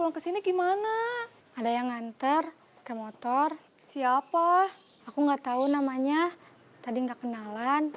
pulang ke sini gimana? Ada yang nganter ke motor. Siapa? Aku nggak tahu namanya. Tadi nggak kenalan.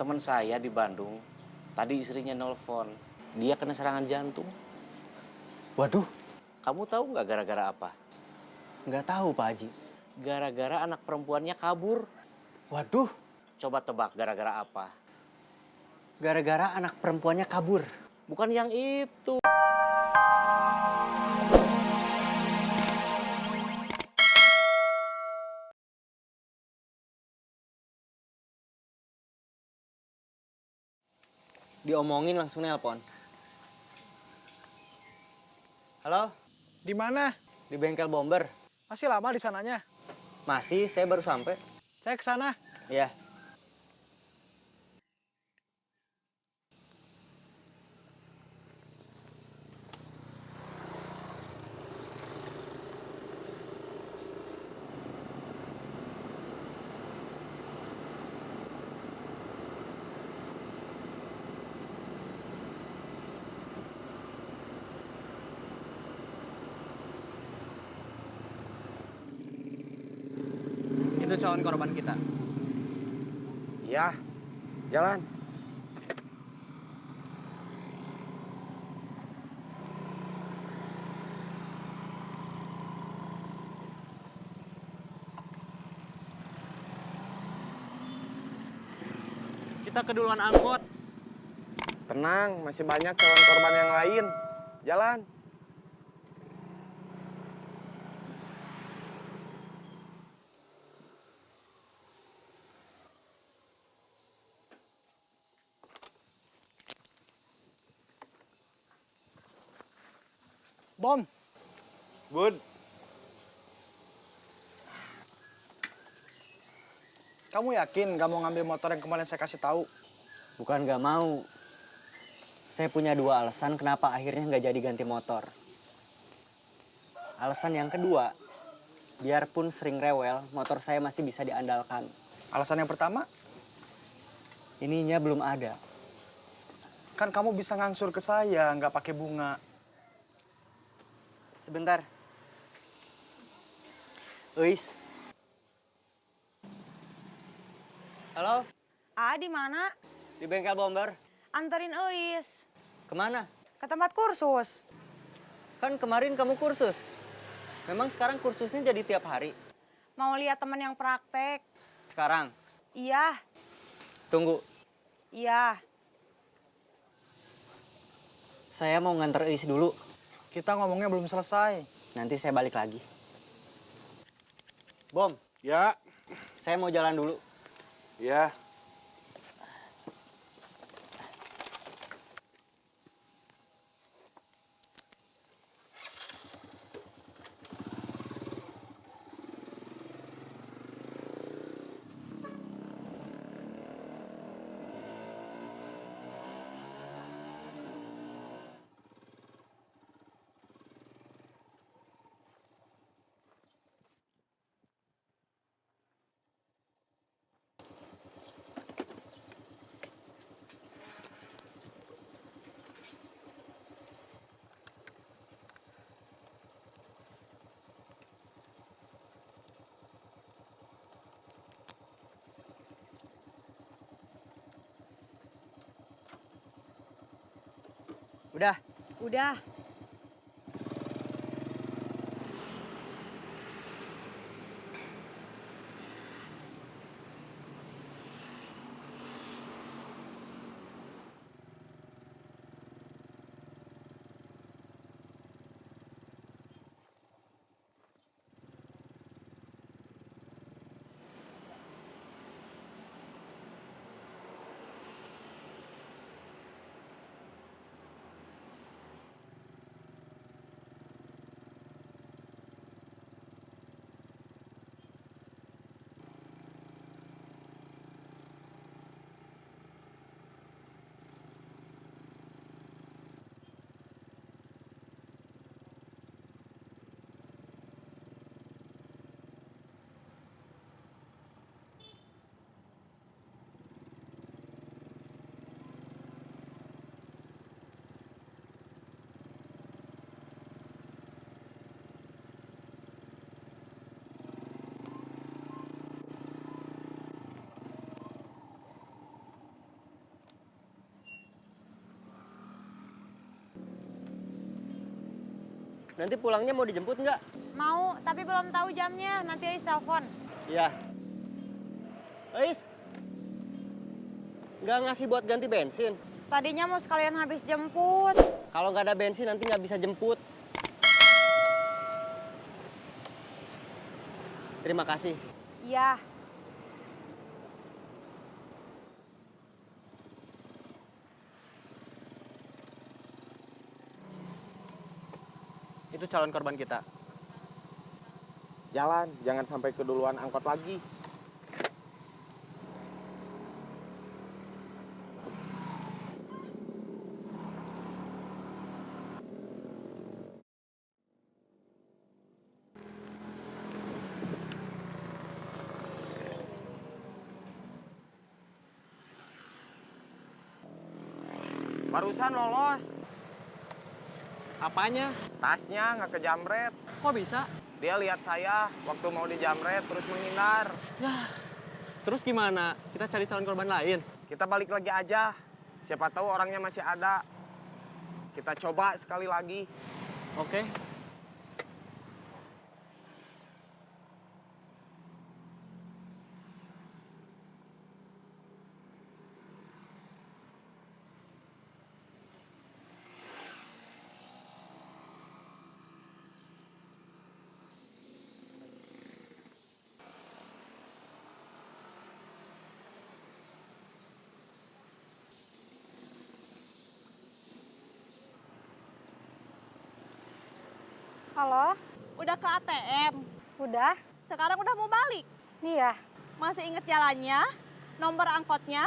Teman saya di Bandung, tadi istrinya nelpon. Dia kena serangan jantung. Waduh, Kamu tahu nggak gara-gara apa? nggak tahu Pak Haji. Gara-gara anak perempuannya kabur. Waduh, Coba tebak gara-gara apa? gara-gara anak perempuannya kabur. Bukan yang itu. Diomongin langsung nelpon. Halo, Di mana? di bengkel bomber. Masih lama di sananya? Masih, saya baru sampai. Saya ke sana. Ya. Itu calon korban kita. Ya, jalan. Kita keduluan angkot. Tenang, masih banyak calon korban yang lain. Jalan. Bom, Bud, kamu yakin gak mau ngambil motor yang kemarin saya kasih tahu? Bukan nggak mau. Saya punya dua alasan kenapa akhirnya nggak jadi ganti motor. Alasan yang kedua, biarpun sering rewel, motor saya masih bisa diandalkan. Alasan yang pertama, Ininya belum ada. kan kamu bisa ngangsur ke saya, nggak pakai bunga. Sebentar. Uis. Halo, Di mana? di bengkel bomber. Anterin Eis Kemana? ke tempat kursus. Kan kemarin kamu kursus. Memang sekarang kursusnya jadi tiap hari. Mau lihat teman yang praktek. Sekarang, Iya, tunggu. iya. Saya mau nganter Uis dulu. Kita ngomongnya belum selesai. Nanti saya balik lagi. Bom, ya, saya mau jalan dulu. ya. Udah, Udah. nanti pulangnya mau dijemput nggak? Mau, tapi belum tahu jamnya. Nanti Ais telepon. Iya. Ais, nggak ngasih buat ganti bensin? Tadinya mau sekalian habis jemput. Kalau nggak ada bensin nanti nggak bisa jemput. Terima kasih. Iya. Itu calon korban kita. Jalan, jangan sampai keduluan angkot lagi. Barusan lolos. Apanya? Tasnya nggak kejamret. Kok bisa? Dia lihat saya waktu mau dijamret terus menghindar. Ya, terus gimana? Kita cari calon korban lain? Kita balik lagi aja. Siapa tahu orangnya masih ada. Kita coba sekali lagi. Oke. Halo? Udah ke ATM? Udah? Sekarang udah mau balik? Iya. Masih inget jalannya, nomor angkotnya,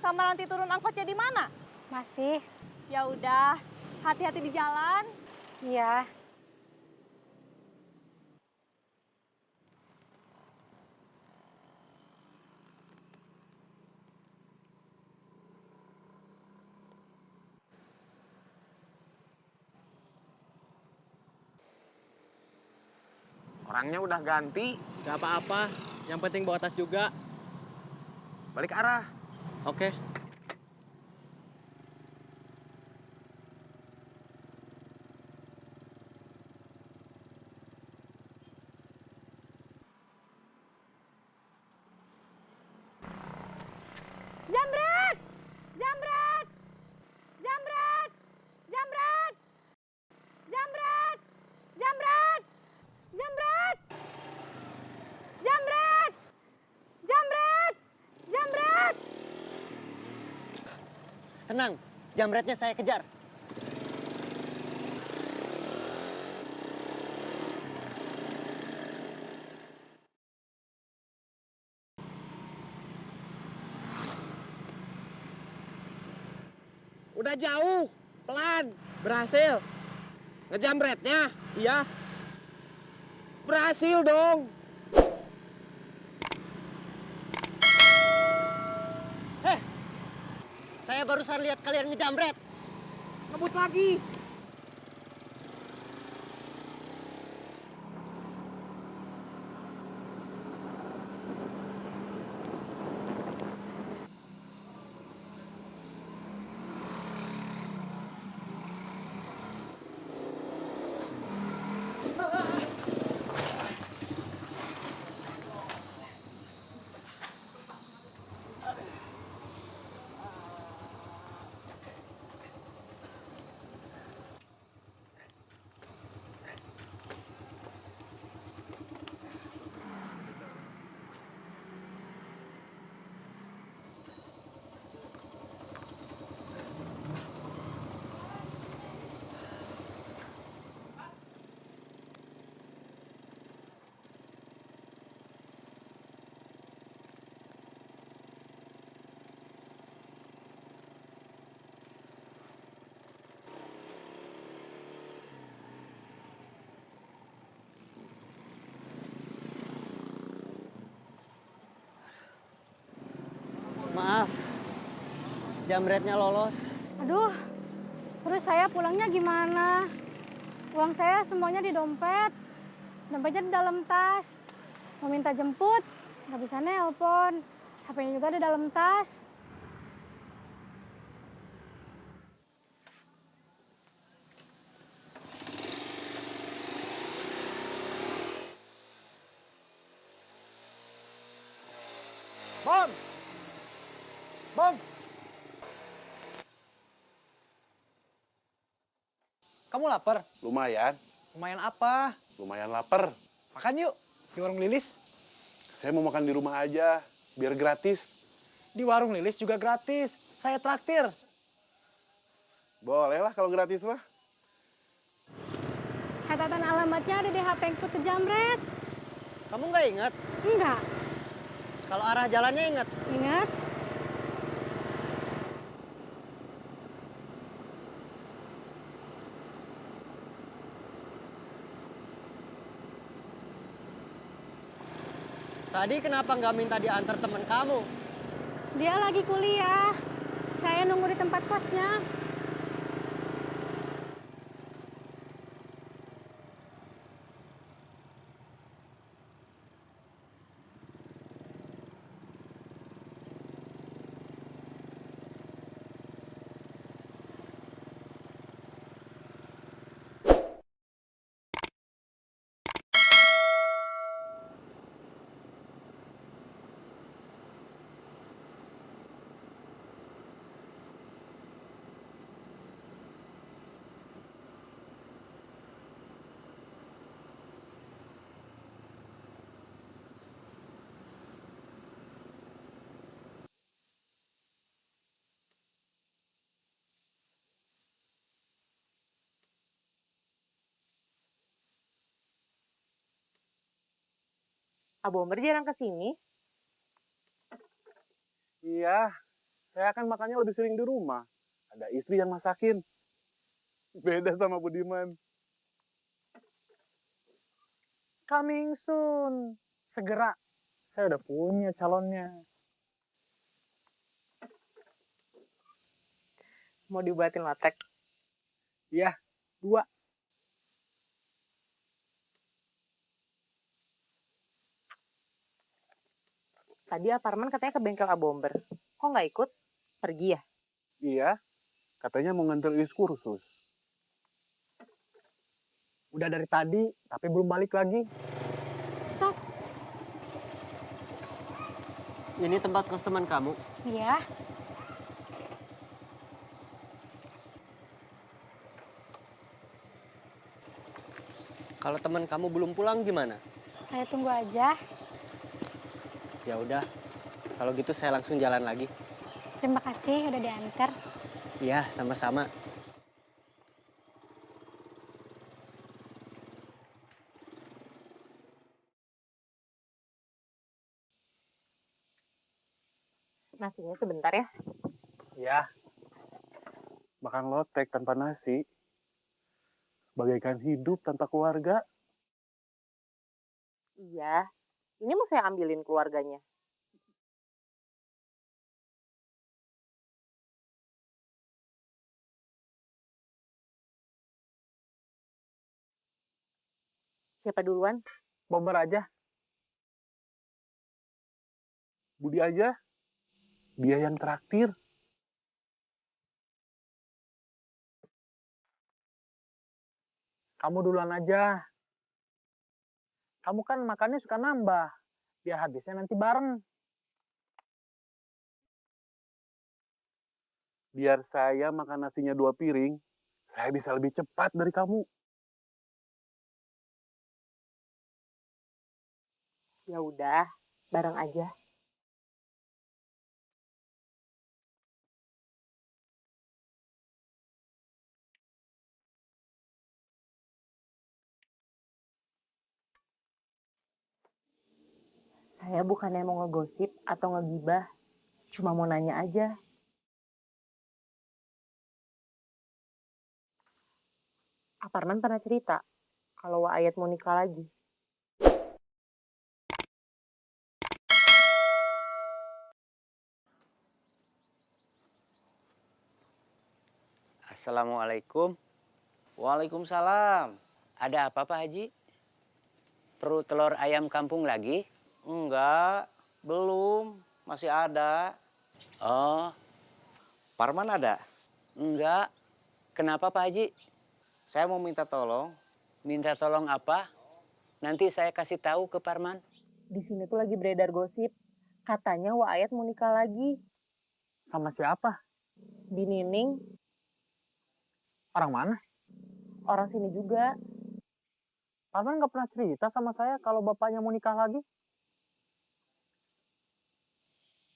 sama nanti turun angkotnya di mana? Masih? Ya udah, hati-hati di jalan. Iya. Orangnya udah ganti. Gak apa-apa, yang penting bawa tas juga. Balik arah. Oke. Jambret! Jambret! Jambret! Jambret! Jambret! Jambret! Jambret! Jambret! Jambret! Jambret! Tenang, jamretnya saya kejar. Udah jauh. Pelan. Berhasil. Ngejamretnya. Iya. Berhasil dong. Saya barusan lihat kalian ngejamret. Ngebut lagi. Maaf, jamretnya lolos. Aduh, terus saya pulangnya gimana? Uang saya semuanya di dompet. Dompetnya di dalam tas. Mau minta jemput, nggak bisa nelpon. HP-nya juga di dalam tas. Bang, kamu lapar? Lumayan, Lumayan apa? lumayan lapar. Makan yuk di warung Lilis. Saya mau makan di rumah aja, biar gratis. Di warung Lilis juga gratis. Saya traktir. Boleh lah kalau gratis mah. Catatan alamatnya ada di HP Engkut Jamret. Kamu nggak ingat? Enggak. Kalau arah jalannya ingat? Ingat? Tadi kenapa nggak minta diantar teman kamu? Dia lagi kuliah. Saya nunggu di tempat kosnya. Abomber jarang kesini. Iya, saya kan makannya lebih sering di rumah. Ada istri yang masakin. Beda sama Budiman. Coming soon. Segera. Saya udah punya calonnya. Mau dibuatin lotek. Iya, 2. Tadi Aparman katanya ke bengkel Abomber. Kok nggak ikut? Pergi ya? Iya, katanya mau nganter Is kursus. Udah dari tadi, tapi belum balik lagi. Stop. Ini tempat kos teman kamu. Iya. Kalau teman kamu belum pulang gimana? Saya tunggu aja. Ya udah, kalau gitu saya langsung jalan lagi. Terima kasih udah diantar. Iya, sama-sama. Nasinya sebentar ya. Ya, makan lotek tanpa nasi. Bagaikan hidup tanpa keluarga. Iya. Ini mau saya ambilin keluarganya. Siapa duluan? Bomber aja. Budi aja, dia yang traktir. Kamu duluan aja. Kamu kan makannya suka nambah. Biar habisnya nanti bareng. Biar saya makan nasinya 2 piring, saya bisa lebih cepat dari kamu. Ya udah, bareng aja. Saya bukannya mau ngegosip atau ngegibah, cuma mau nanya aja. Aparman pernah cerita kalau Ayat mau nikah lagi. Assalamualaikum. Waalaikumsalam. Ada apa Pak Haji? Perlu telur ayam kampung lagi? Enggak, belum. Masih ada. Oh, Parman ada? Enggak. Kenapa Pak Haji? Saya mau minta tolong. Minta tolong apa? Nanti saya kasih tahu ke Parman. Di sini tuh lagi beredar gosip, katanya Ayat mau nikah lagi. Sama siapa? Binining, Orang mana? orang sini juga. Parman nggak pernah cerita sama saya kalau bapaknya mau nikah lagi.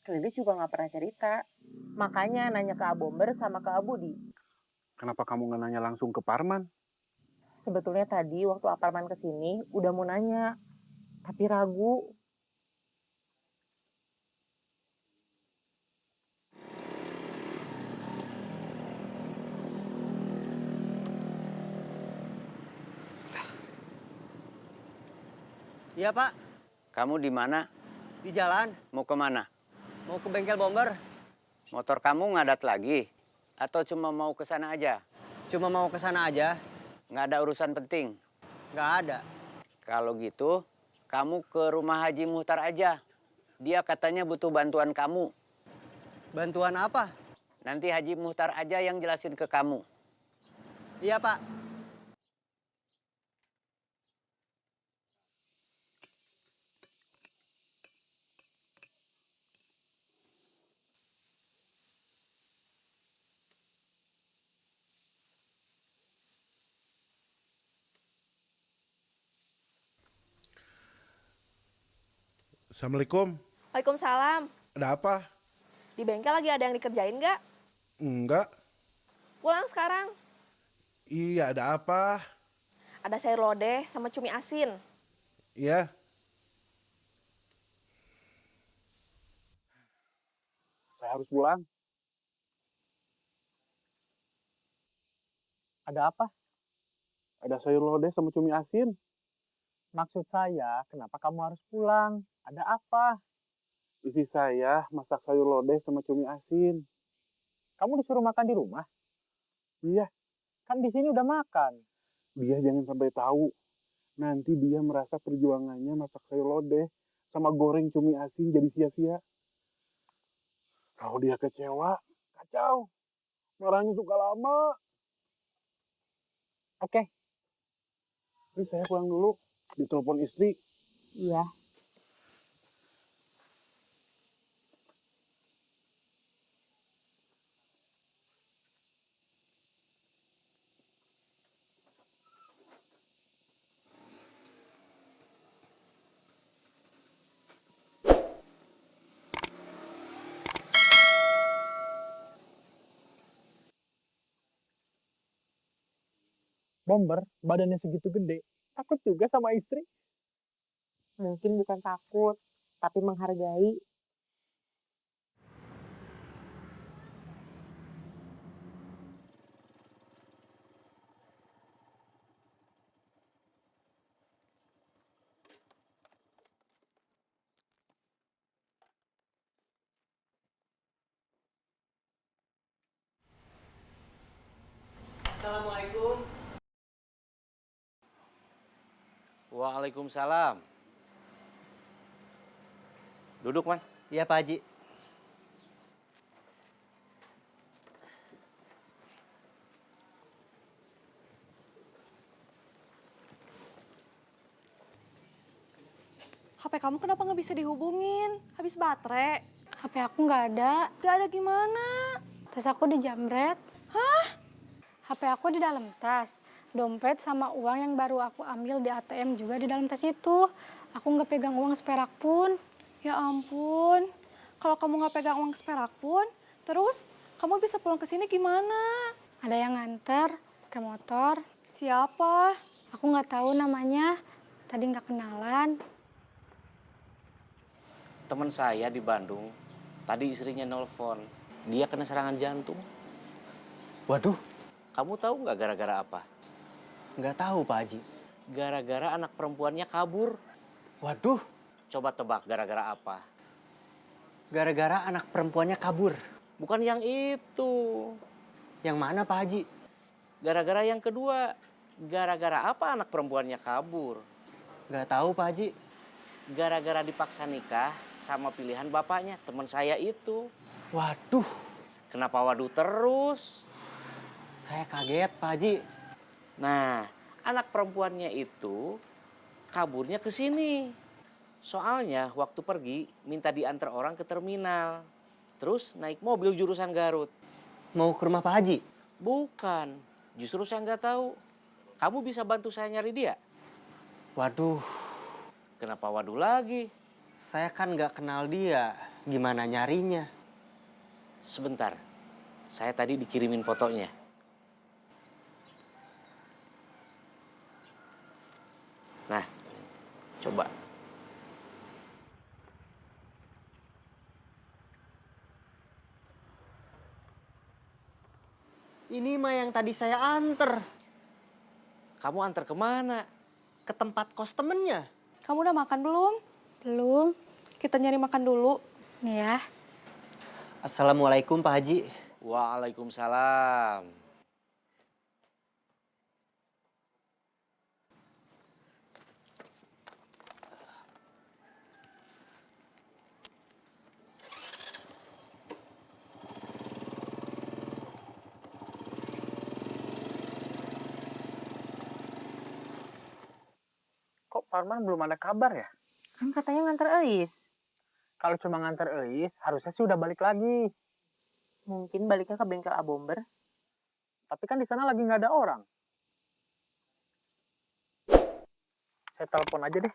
Lilis juga nggak pernah cerita. Makanya nanya ke Abomber sama ke Abudi. Kenapa kamu nggak nanya langsung ke Parman? Sebetulnya tadi waktu Aparman kesini udah mau nanya, tapi ragu. Iya Pak, Kamu di mana? di jalan. Mau kemana? Mau ke bengkel bomber. Motor kamu ngadat lagi? Atau cuma mau ke sana aja? Cuma mau ke sana aja. Nggak ada urusan penting? Nggak ada. Kalau gitu, kamu ke rumah Haji Muhtar aja. Dia katanya butuh bantuan kamu. Bantuan apa? Nanti Haji Muhtar aja yang jelasin ke kamu. Iya Pak. Assalamualaikum. Waalaikumsalam. Ada apa? Di bengkel lagi ada yang dikerjain nggak? Enggak. Pulang sekarang. Iya, ada apa? Ada sayur lodeh sama cumi asin. Iya. Saya harus pulang. Ada apa? Ada sayur lodeh sama cumi asin. Maksud saya, kenapa kamu harus pulang? Ada apa? Istri saya masak sayur lodeh sama cumi asin. Kamu disuruh makan di rumah? Iya, Kan di sini udah makan. dia jangan sampai tahu. Nanti dia merasa perjuangannya masak sayur lodeh sama goreng cumi asin jadi sia-sia. Kalau dia kecewa, kacau. Marahnya suka lama. Oke, Ini saya pulang dulu. Ditelepon istri. Iya. Bomber, badannya segitu gede. Takut juga sama istri. Mungkin bukan takut, tapi menghargai. Assalamualaikum. Waalaikumsalam. Duduk, Man. Iya Pak Haji. HP kamu kenapa nggak bisa dihubungin? Habis baterai. HP aku nggak ada, Gak ada gimana? tas aku dijamret. Hah? HP aku di dalam tas. Dompet sama uang yang baru aku ambil di ATM juga di dalam tas itu. Aku nggak pegang uang seperak pun. Ya ampun. Kalau kamu nggak pegang uang seperak pun, terus kamu bisa pulang ke sini gimana? Ada yang nganter ke motor. Siapa? Aku nggak tahu namanya. Tadi nggak kenalan. Teman saya di Bandung, tadi istrinya nelpon. Dia kena serangan jantung. Waduh, Kamu tahu nggak gara-gara apa? nggak tahu Pak Haji. Gara-gara anak perempuannya kabur. Waduh, Coba tebak gara-gara apa? gara-gara anak perempuannya kabur. Bukan yang itu. Yang mana Pak Haji? Gara-gara yang kedua. Gara-gara apa anak perempuannya kabur? Nggak tahu Pak Haji. Gara-gara dipaksa nikah sama pilihan bapaknya, teman saya itu. Waduh, Kenapa waduh terus? saya kaget Pak Haji. Nah, anak perempuannya itu kaburnya ke sini. Soalnya waktu pergi minta diantar orang ke terminal. terus naik mobil jurusan Garut. Mau ke rumah Pak Haji? Bukan, justru saya nggak tahu. Kamu bisa bantu saya nyari dia? Waduh, Kenapa waduh lagi? saya kan nggak kenal dia. Gimana nyarinya? Sebentar, saya tadi dikirimin fotonya. Nah, coba. Ini mah yang tadi saya anter Kamu antar kemana? ke tempat kos temennya. Kamu udah makan belum? Belum. Kita nyari makan dulu. Nih ya. Assalamualaikum Pak Haji. Waalaikumsalam. Kok Parman belum ada kabar ya? Kan katanya nganter Eis. Kalau cuma nganter Eis, harusnya sih udah balik lagi. Mungkin baliknya ke bengkel Abomber. Tapi kan di sana lagi nggak ada orang. Saya telepon aja deh.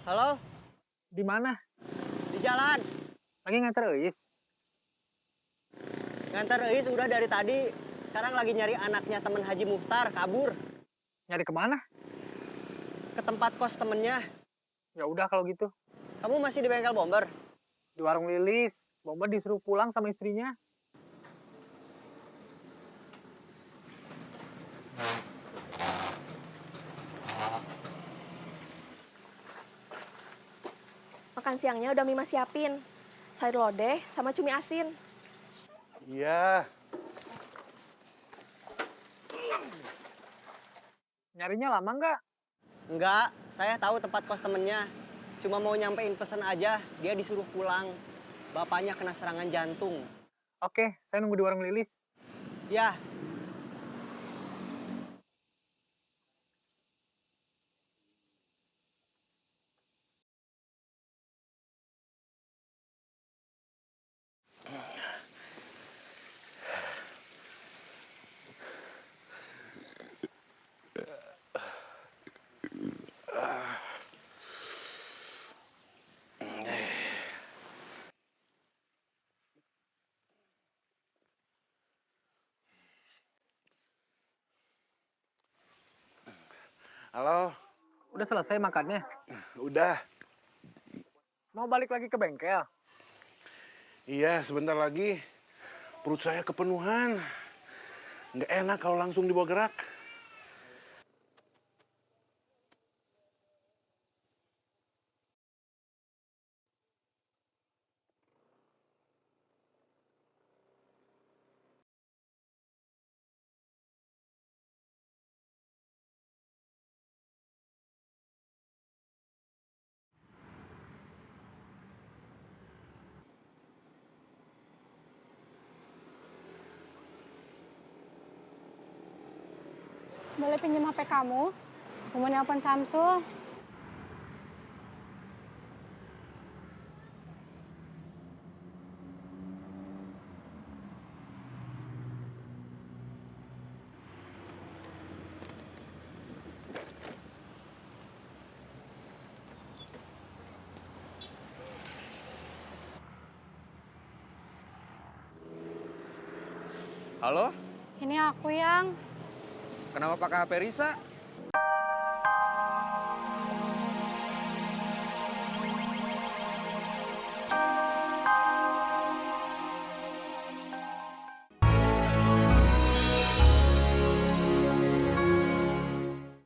Halo, Di mana? di jalan. Lagi nganter Eis? Ngantar Eis udah dari tadi. Sekarang lagi nyari anaknya temen Haji Muhtar, kabur. Nyari kemana? Ke tempat kos temennya. Ya udah kalau gitu. Kamu masih di bengkel Bomber? Di warung Lilis. Bomba disuruh pulang sama istrinya. Makan siangnya udah Mima siapin. Sayur lodeh sama cumi asin. Iya. Nyarinya lama nggak? Enggak, saya tahu tempat kos temennya. Cuma mau nyampein pesan aja, dia disuruh pulang. Bapaknya kena serangan jantung. Oke, saya nunggu di warung Lilis. Ya, Halo, Udah selesai makannya? udah. Mau balik lagi ke bengkel? Iya, sebentar lagi. Perut saya kepenuhan. Nggak enak kalau langsung dibawa gerak. Boleh pinjam HP kamu? Mau nelpon Samsul. Halo? Ini aku yang. Kenapa pakai HP Risa?